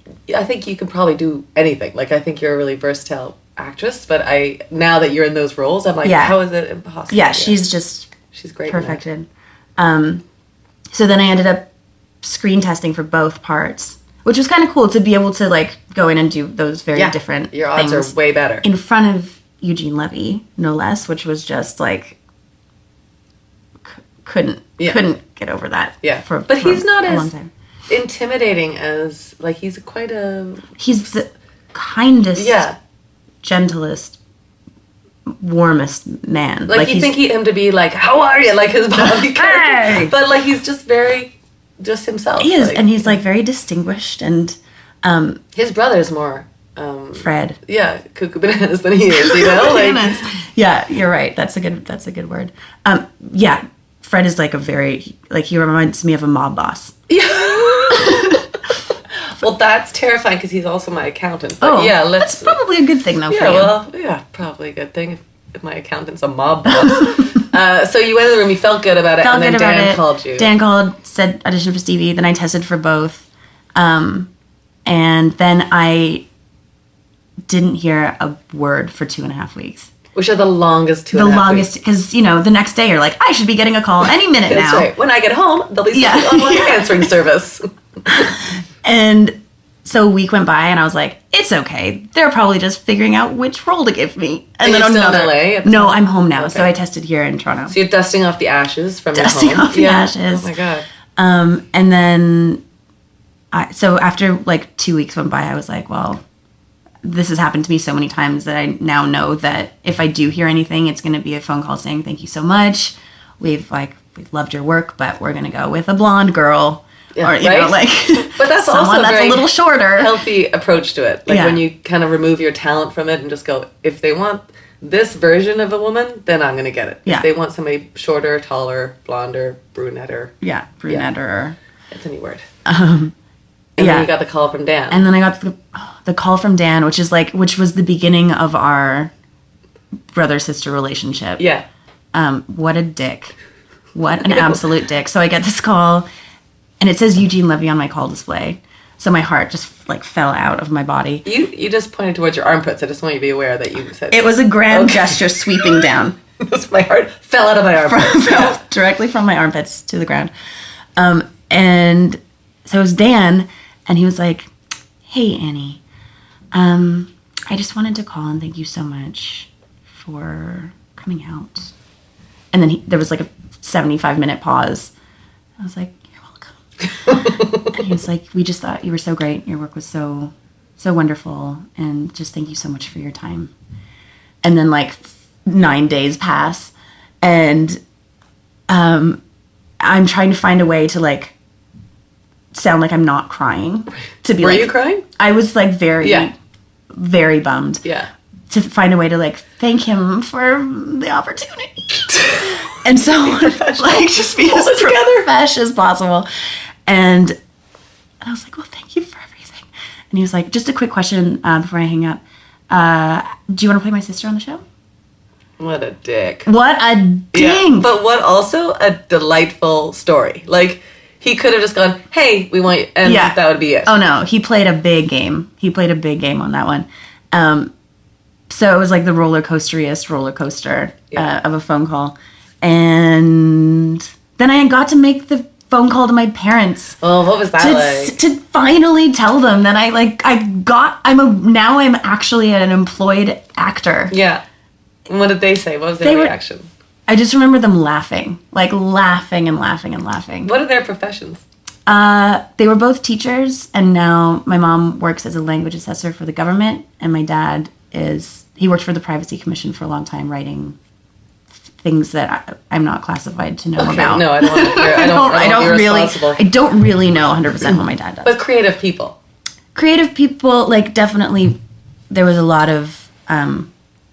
could probably do anything. Like, I think you're a really versatile actress, but now that you're in those roles, I'm like, how is it impossible? Yeah, she's great, perfected. So then I ended up screen testing for both parts, which was kind of cool to be able to like go in and do those very different your odds things are way better in front of Eugene Levy, no less, which was just like couldn't get over that. But he's not as intimidating as, like, he's the kindest, gentlest, warmest man. Like you think him to be like, how are you? Like his body character. But like, he's just just himself. He is, and he's like very distinguished, and his brother's more Fred. Yeah, cuckoo bananas than he is, you know? Like, yeah, you're right. That's a good word. Yeah, Fred is like he reminds me of a mob boss. Yeah. Well, that's terrifying, because he's also my accountant. But that's probably a good thing, though, for you. Well, probably a good thing if my accountant's a mob boss. So you went in the room, you felt good about it, and then Dan called you. Dan called, said audition for Stevie, then I tested for both. And then I didn't hear a word for 2.5 weeks. Which are the longest 2.5 weeks. The longest, because, the next day you're like, I should be getting a call any minute now. That's right. When I get home, there'll be some online answering service. And so a week went by, and I was like, it's okay. They're probably just figuring out which role to give me. And then you're still in LA? No, I'm home now. Okay. So I tested here in Toronto. So you're dusting off the ashes from your home? Dusting off the ashes. Oh my God. And then, so after like 2 weeks went by, I was like, well, this has happened to me so many times that I now know that if I do hear anything, it's going to be a phone call saying, thank you so much. We've loved your work, but we're going to go with a blonde girl. Yeah, or, but that's someone that's a little shorter. Healthy approach to it. Like when you kind of remove your talent from it and just go, if they want this version of a woman, then I'm going to get it. Yeah. If they want somebody shorter, taller, blonder, brunetter. Yeah, brunetter. It's any word. And then you got the call from Dan. And then I got the call from Dan, which was the beginning of our brother-sister relationship. Yeah. What a dick. What an absolute dick. So I get this call, and it says Eugene Levy on my call display. So my heart just like fell out of my body. You just pointed towards your armpits. I just want you to be aware that you said it was a grand gesture sweeping down. My heart fell out of my armpits. Directly from my armpits to the ground. And so it was Dan, and he was like, hey, Annie, I just wanted to call and thank you so much for coming out. And then there was like a 75-minute pause. I was like, you're welcome. And he was like, we just thought you were so great. Your work was so wonderful. And just thank you so much for your time. And then like 9 days pass. And I'm trying to find a way to like sound like I'm not crying. To be Were you crying? I was like very bummed. Yeah. to find a way to like thank him for the opportunity. And so like just be as fresh as possible. And I was like, well, thank you for everything. And he was like, just a quick question before I hang up. Do you want to play my sister on the show? What a dick. What a dink. Yeah, but what also a delightful story. Like, he could have just gone, hey, we want you, and that would be it. Oh, no. He played a big game. He played a big game on that one. So it was like the roller coasteriest roller coaster of a phone call. And then I got to make the phone call to my parents. Oh, what was that like? To finally tell them that now I'm actually an employed actor. Yeah. And what did they say? What was their reaction? I just remember them laughing. Like laughing and laughing and laughing. What are their professions? They were both teachers, and now my mom works as a language assessor for the government, and my dad he worked for the Privacy Commission for a long time, writing things that I'm not classified to know about. No, I don't want to hear. I don't really know 100% what my dad does. But creative people, like definitely, there was a lot of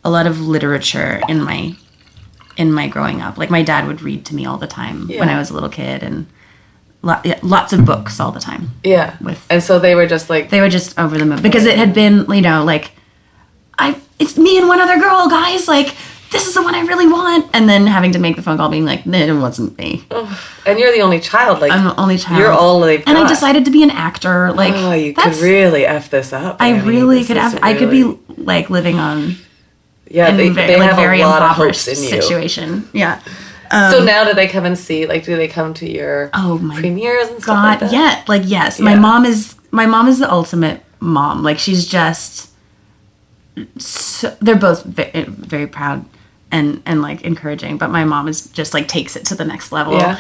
literature in my growing up. Like my dad would read to me all the time when I was a little kid, and lots of books all the time. Yeah. And so they were just over the moon because it had been, like, it's me and one other girl, guys. Like, this is the one I really want. And then having to make the phone call being like, it wasn't me. Oh, and you're the only child. Like, I'm the only child. You're all they've got. And I decided to be an actor. Like, you could really F this up. I really could have. I could be like living on. Yeah, they have very a lot of impoverished hopes in you. Situation. Yeah. So now do they come and see? Like, do they come to your premieres and stuff like that? Yeah. Like, yes. Yeah. My mom is the ultimate mom. Like, she's just. They're both very, very proud and like encouraging, but my mom is just like takes it to the next level. Yeah.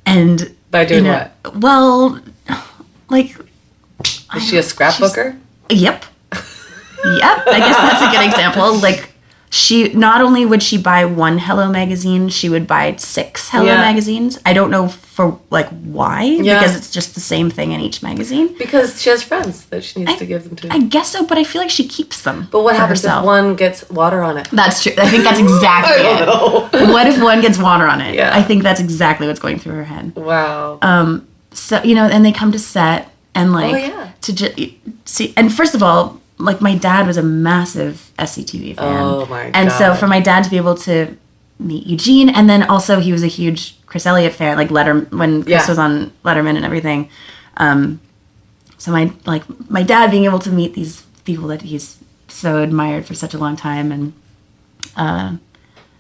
And by doing what? Well, like. Is she a scrapbooker? Yep. Yep, I guess that's a good example. Like, she not only would she buy one Hello magazine, she would buy 6 Hello magazines. I don't know for like why, because it's just the same thing in each magazine. Because she has friends that she needs to give them to. I guess so, but I feel like she keeps them. But what happens if one gets water on it? That's true. I think that's exactly it. What if one gets water on it? Yeah. I think that's exactly what's going through her head. Wow. So and they come to set and like to see. And first of all, like, my dad was a massive SCTV fan. Oh, my God. And so for my dad to be able to meet Eugene, and then also he was a huge Chris Elliott fan, like when Chris was on Letterman and everything. So my dad being able to meet these people that he's so admired for such a long time, and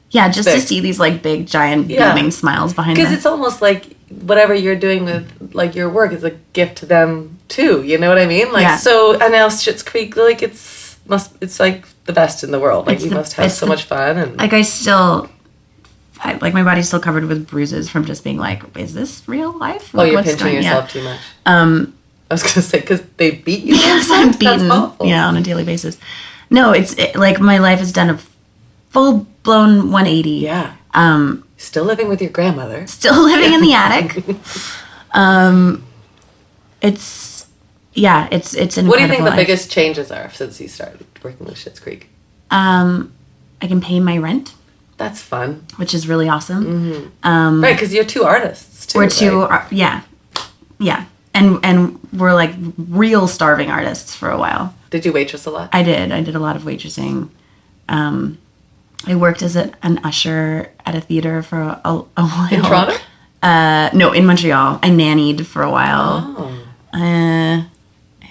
just to see these like big, giant, beaming smiles behind them. Because it's almost like whatever you're doing with like your work is a gift to them too. You know what I mean? Like so, and now Schitt's Creek, like it's like the best in the world. Like we must have so much fun. And like my body's still covered with bruises from just being like, is this real life? Like, you're pinching yourself too much. I was gonna say because they beat you. Yes, I'm beaten. On a daily basis. No, like my life has done a full-blown 180. Yeah. Still living with your grandmother. Still living in the attic. It's incredible. What do you think the biggest changes are since you started working with Schitt's Creek? I can pay my rent. That's fun. Which is really awesome. Mm-hmm. Right, because you're 2 artists too. We're 2, yeah. And we're like real starving artists for a while. Did you waitress a lot? I did a lot of waitressing. I worked as an usher at a theater for a while. In Toronto? No, in Montreal. I nannied for a while. Oh.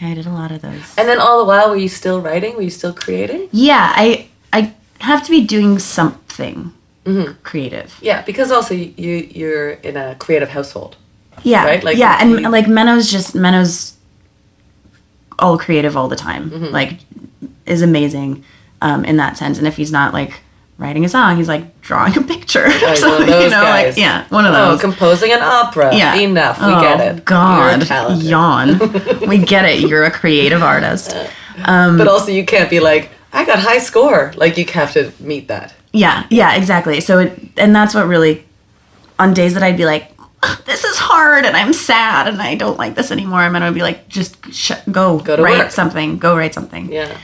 I did a lot of those. And then all the while, were you still writing? Were you still creating? Yeah, I have to be doing something creative. Yeah, because also you're in a creative household. Yeah, right? Like, and like Menno's all creative all the time. Mm-hmm. Like, is amazing in that sense. And if he's not like writing a song, he's like drawing a picture. Like one of those guys. Like, one of those. Oh, composing an opera. Yeah. Enough. We get it. God. Yawn. We get it. You're a creative artist. But also you can't be like, I got high score. Like, you have to meet that. Yeah, exactly. So, and that's what really, on days that I'd be like, this is hard and I'm sad and I don't like this anymore, and I would be like, just go to write work. something. Go write something. Yeah.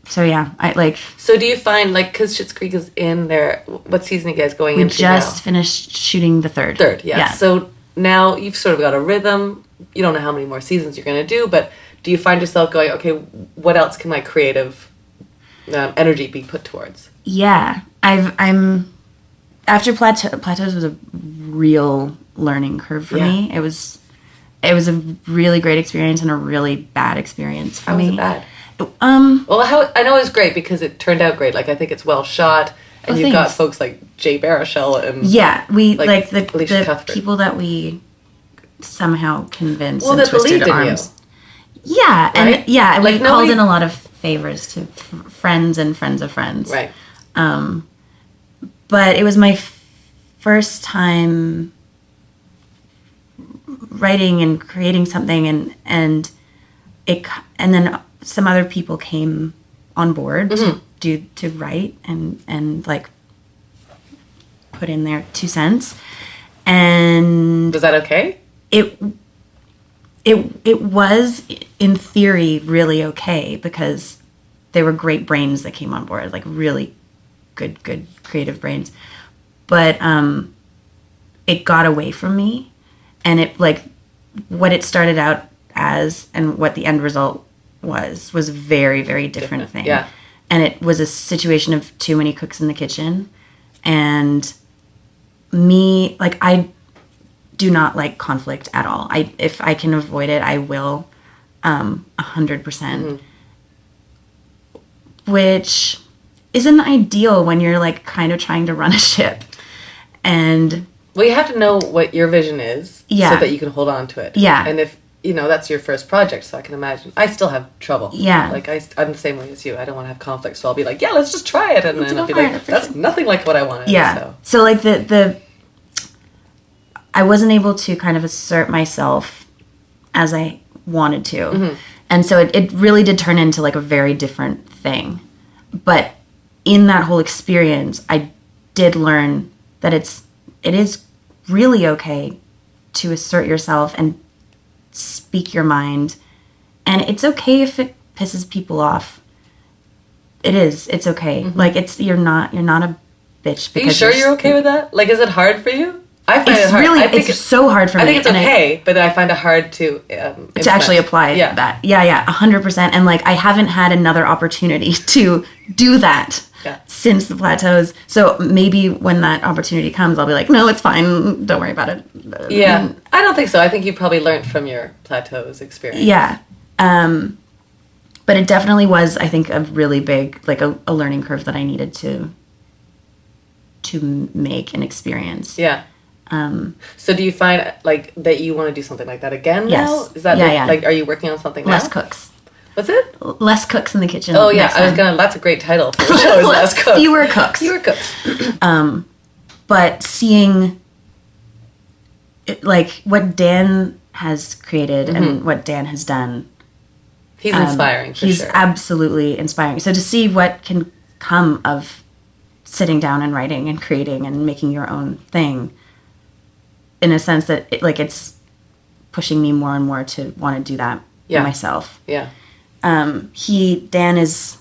So yeah, I like. So do you find like because Schitt's Creek is in there? What season are you guys going into We just finished shooting the third. Yeah. So now you've sort of got a rhythm. You don't know how many more seasons you're going to do, but do you find yourself going, okay, what else can my creative energy be put towards? Yeah, I'm after Plateaus was a real learning curve for me. It was a really great experience and a really bad experience for me. How was it bad? Well, I know it was great because it turned out great. Like I think it's well shot, and you've got folks like Jay Baruchel and we like the Cuthbert. people that we somehow convinced and that twisted believed arms. In you. Yeah, right? and we called in a lot of favors to friends and friends of friends. Right. But it was my first time writing and creating something, and then some other people came on board to write and like put in their 2 cents. And was that okay? It was in theory really okay because they were great brains that came on board, like really good creative brains. But it got away from me, and it like what it started out as and what the end result was very, very different thing. Yeah. And it was a situation of too many cooks in the kitchen, and me, like, I do not like conflict at all. If I can avoid it, I will, 100%. Which isn't ideal when you're like kind of trying to run a ship. And well, you have to know what your vision is, so that you can hold on to it. Yeah. And if that's your first project, so I can imagine. I still have trouble. Yeah. Like I'm the same way as you. I don't want to have conflict, so I'll be like, yeah, let's just try it, and then I'll be like, that's nothing like what I wanted. Yeah. So like the I wasn't able to kind of assert myself as I wanted to. And so it really did turn into like a very different thing. But in that whole experience, I did learn that it is really okay to assert yourself and speak your mind. And it's okay if it pisses people off. It's okay. Like you're not a bitch. Are you sure you're okay with that? Like, is it hard for you? I find it hard. Really, it's so hard for me. I think it's okay, but I find it hard to actually apply that. Yeah, 100%. And like, I haven't had another opportunity to do that since the Plateaus. So maybe when that opportunity comes, I'll be like, no, it's fine. Don't worry about it. Yeah, I don't think so. I think you probably learned from your Plateaus experience. Yeah. But it definitely was, I think, a really big, like a learning curve that I needed to make and experience. Yeah. So do you find like that you want to do something like that again now? Yes. Is that like are you working on something Less now? cooks. What's it? Less cooks in the kitchen. Oh yeah, that's a great title for the show, is Less Cooks. Fewer cooks. Fewer cooks. But seeing like what Dan has created and what Dan has done. He's inspiring for he's sure. absolutely inspiring. So to see what can come of sitting down and writing and creating and making your own thing, in a sense that it's pushing me more and more to want to do that myself. Yeah. Dan is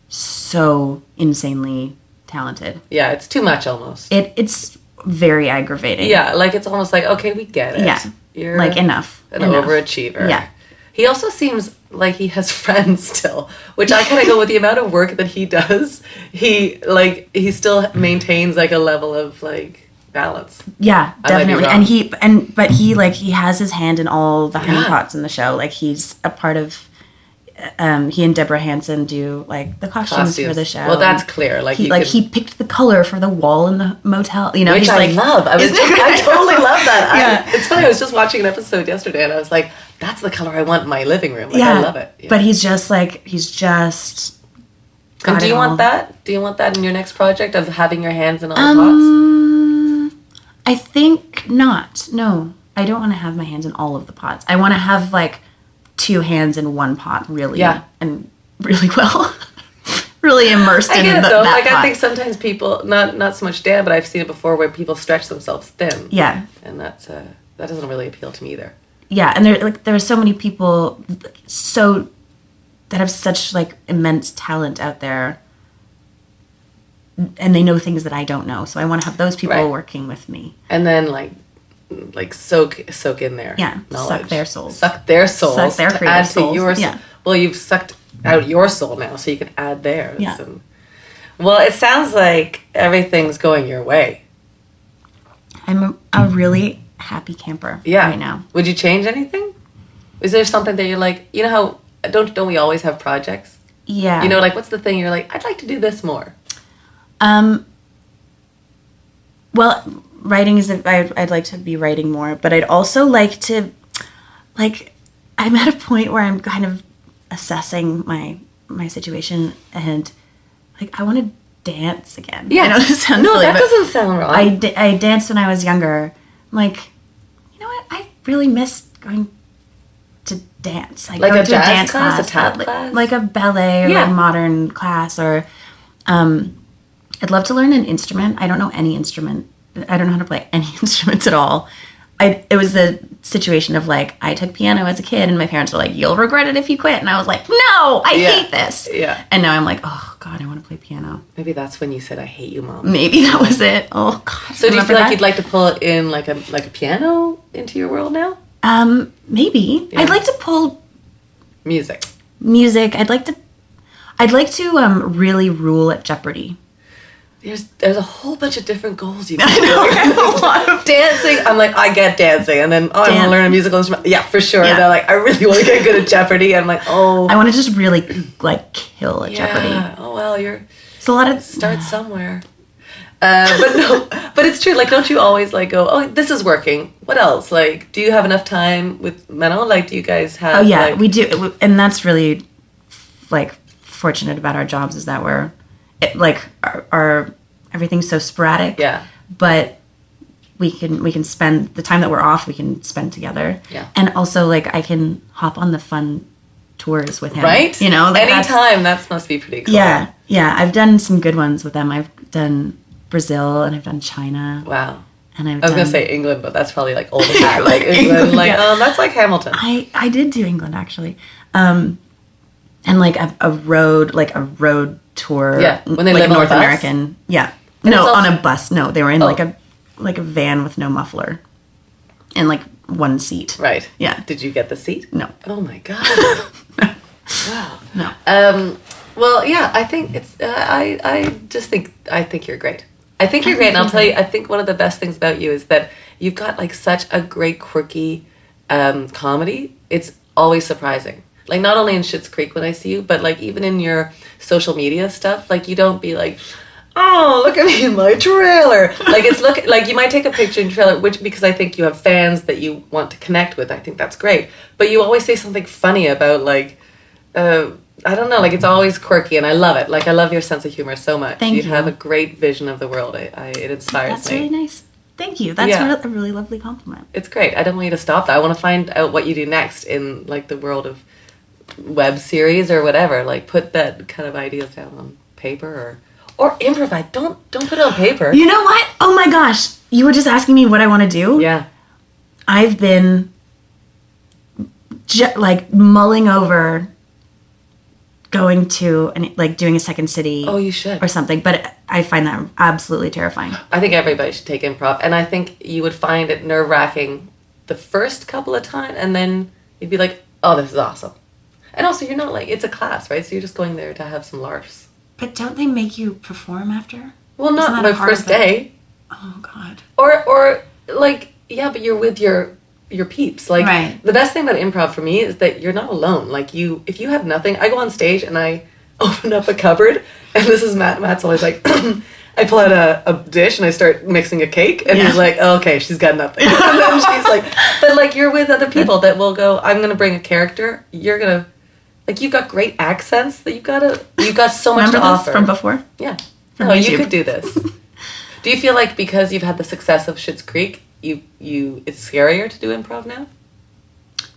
so insanely talented. Yeah, it's too much almost. It's very aggravating. Yeah, like it's almost like, okay, we get it. Yeah. You're like enough. An overachiever. Yeah. He also seems like he has friends still, which I kind of go with the amount of work that he does. He still maintains like a level of like balance. Yeah, definitely. But he has his hand in all the honeypots in the show. Like he's a part of. He and Deborah Hansen do like the costumes for the show. Well, that's clear. Like he picked the color for the wall in the motel. You know, which I love. I totally love that. Yeah. It's funny. I was just watching an episode yesterday, and I was like, "That's the color I want in my living room." Like, yeah, I love it. Yeah. But he's just. And do you want that? Do you want that in your next project of having your hands in all the pots? I think not. No, I don't want to have my hands in all of the pots. I want to have like 2 hands in one pot, really, and really well, really immersed in that pot. I think sometimes people, not so much Dan, but I've seen it before where people stretch themselves thin. Yeah, and that doesn't really appeal to me either. Yeah, and there are so many people so have such like immense talent out there, and they know things that I don't know. So I want to have those people working with me. And then like soak in their knowledge. Suck their souls. Suck their souls. Suck their creative souls. Yours. Yeah. Well, you've sucked out your soul now, so you can add theirs. Yeah. Well, it sounds like everything's going your way. I'm a really happy camper right now. Would you change anything? Is there something that you're like, you know how, don't we always have projects? Yeah. You know, like, what's the thing you're like, I'd like to do this more? Well, writing is, I'd like to be writing more, but I'd also like to, like, I'm at a point where I'm kind of assessing my situation, and, like, I want to dance again. Yeah. I know this sounds silly, that doesn't sound wrong. I danced when I was younger. I'm like, you know what? I really miss going to dance. Like going a to jazz class, a tap class? Like a ballet or like modern class, or I'd love to learn an instrument. I don't know any instrument. I don't know how to play any instruments at all. It was the situation of like, I took piano as a kid and my parents were like, you'll regret it if you quit. And I was like, no, I hate this. Yeah. And now I'm like, oh God, I want to play piano. Maybe that's when you said, I hate you, Mom. Maybe that was it. Oh God. So do you feel like you'd like to pull in like a piano into your world now? Maybe. Yeah. I'd like to pull music. I'd like to really rule at Jeopardy. There's a whole bunch of different goals you can do. A lot of dancing. I'm like, I get dancing, and then I want to learn a musical instrument. Yeah, for sure. Yeah. And they're like, I really want to get good at Jeopardy. And I'm like, oh, I want to just really like kill at Jeopardy. Oh well, it's a lot of start somewhere. But it's true. Like, don't you always like go, oh, this is working. What else? Like, do you have enough time with Menno? Like, do you guys have? Oh yeah, we do, and that's really like fortunate about our jobs is that we're. Our everything's so sporadic. Yeah. But we can spend the time that we're off. We can spend together. Yeah. And also, like, I can hop on the fun tours with him. Right. You know, like anytime. That must be pretty cool. Yeah. Yeah. I've done some good ones with them. I've done Brazil and I've done China. Wow. And I was gonna say England, but that's probably like old hat. Like England. Like that's like Hamilton. I did do England actually. And like a road tour. Yeah, when they like live North on a bus? American. Yeah, And no, also, on a bus. No, they were in like a van with no muffler, and like one seat. Right. Yeah. Did you get the seat? No. Oh my god. Wow. No. Well, yeah. I think it's. I think you're great. I think you're great, and I'll tell you. I think one of the best things about you is that you've got like such a great quirky comedy. It's always surprising. Like, not only in Schitt's Creek when I see you, but, like, even in your social media stuff, like, you don't be like, oh, look at me in my trailer. Like, like, you might take a picture in your trailer, because I think you have fans that you want to connect with. I think that's great. But you always say something funny about, like, I don't know, like, it's always quirky, and I love it. Like, I love your sense of humor so much. Thank you. You have a great vision of the world. It inspires me. That's really nice. Thank you. That's a really lovely compliment. It's great. I don't want you to stop that. I want to find out what you do next in, like, the world of web series or whatever. Like, put that kind of ideas down on paper or improvise. Don't put it on paper. You know what? Oh my gosh, you were just asking me what I want to do. Yeah, I've been like mulling over going to like doing a second city. Oh, you should. Or something, but I find that absolutely terrifying. I think everybody should take improv, and I think you would find it nerve-wracking the first couple of times, and then you'd be like, oh, this is awesome. And also, you're not like, it's a class, right? So you're just going there to have some laughs. But don't they make you perform after? Well, not the first day. Oh, God. Or like, yeah, but you're with your peeps. Like, right. The best thing about improv for me is that you're not alone. Like, if you have nothing, I go on stage and I open up a cupboard, and this is Matt's always like, I pull out a dish and I start mixing a cake, and he's like, oh, okay, she's got nothing. And then she's like, but like, you're with other people that will go, I'm going to bring a character. You're going to, like, you've got great accents that you've got so much to offer. From before? Yeah. From no, YouTube. You could do this. Do you feel like because you've had the success of Schitt's Creek, it's scarier to do improv now?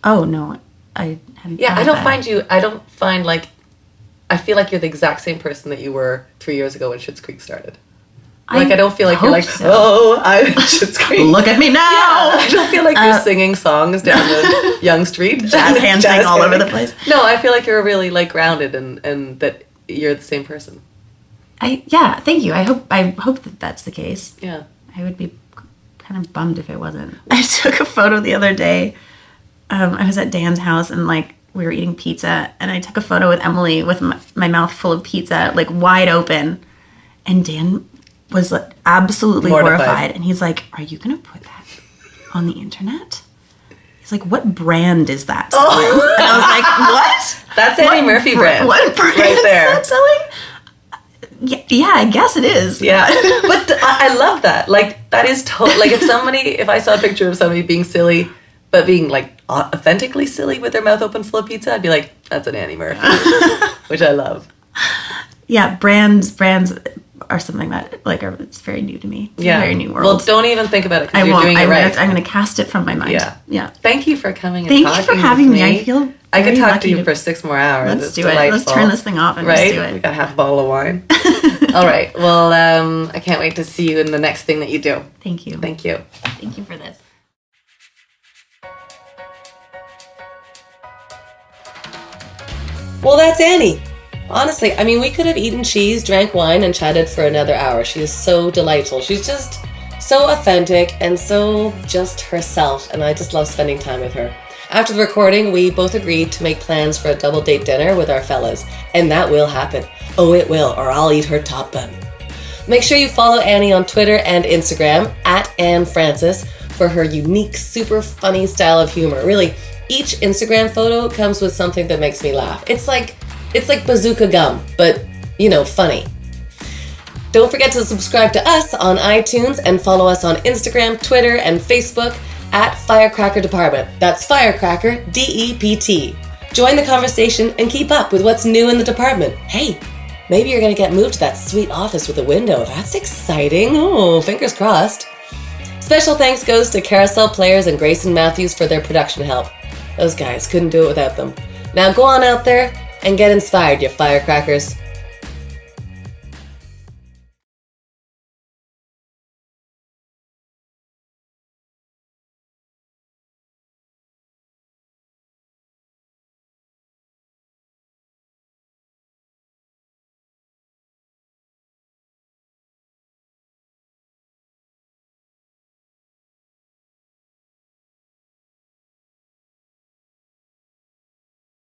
Oh, no. I haven't. Yeah, I feel like you're the exact same person that you were 3 years ago when Schitt's Creek started. Like, I don't feel like you're like, so. oh, I'm Schitt's Creek. Look at me now. I don't feel like you're singing songs down the Yonge Street. Hands all over the place. No, I feel like you're really like grounded and that you're the same person. Thank you. I hope that that's the case. Yeah. I would be kind of bummed if it wasn't. I took a photo the other day. I was at Dan's house and like we were eating pizza, and I took a photo with Emily with my mouth full of pizza, like wide open, and Dan was like, absolutely horrified, and he's like, "Are you gonna put that on the internet?" He's like, "What brand is that?" Oh. And I was like, "What? That's Annie Murphy brand. What brand right there. is that selling?" Yeah, I guess it is. Yeah, but I love that. Like, that is like if I saw a picture of somebody being silly, but being like authentically silly with their mouth open full of pizza, I'd be like, that's an Annie Murphy, which I love. Yeah, brands are something that like it's very new to me. It's a very new world. Well, don't even think about it because you're doing it right. I'm going to cast it from my mind. Yeah. Thank you for coming. Thank you for having me. I feel I could talk to you for 6 more hours. Let's it's do delightful. it. Let's turn this thing off and just do it. We got half a bottle of wine. All right. Well, I can't wait to see you in the next thing that you do. Thank you. Thank you. Thank you for this. Well, that's Annie. Honestly, I mean, we could have eaten cheese, drank wine, and chatted for another hour. She is so delightful. She's just so authentic and so just herself, and I just love spending time with her. After the recording, we both agreed to make plans for a double date dinner with our fellas, and that will happen. Oh, it will, or I'll eat her top bun. Make sure you follow Annie on Twitter and Instagram @AnneFrancis for her unique, super funny style of humor. Really, each Instagram photo comes with something that makes me laugh. It's like bazooka gum, but, funny. Don't forget to subscribe to us on iTunes and follow us on Instagram, Twitter, and Facebook @Firecracker Department. That's Firecracker, DEPT. Join the conversation and keep up with what's new in the department. Hey, maybe you're going to get moved to that sweet office with a window. That's exciting. Oh, fingers crossed. Special thanks goes to Carousel Players and Grayson Matthews for their production help. Those guys couldn't do it without them. Now go on out there and get inspired, you firecrackers.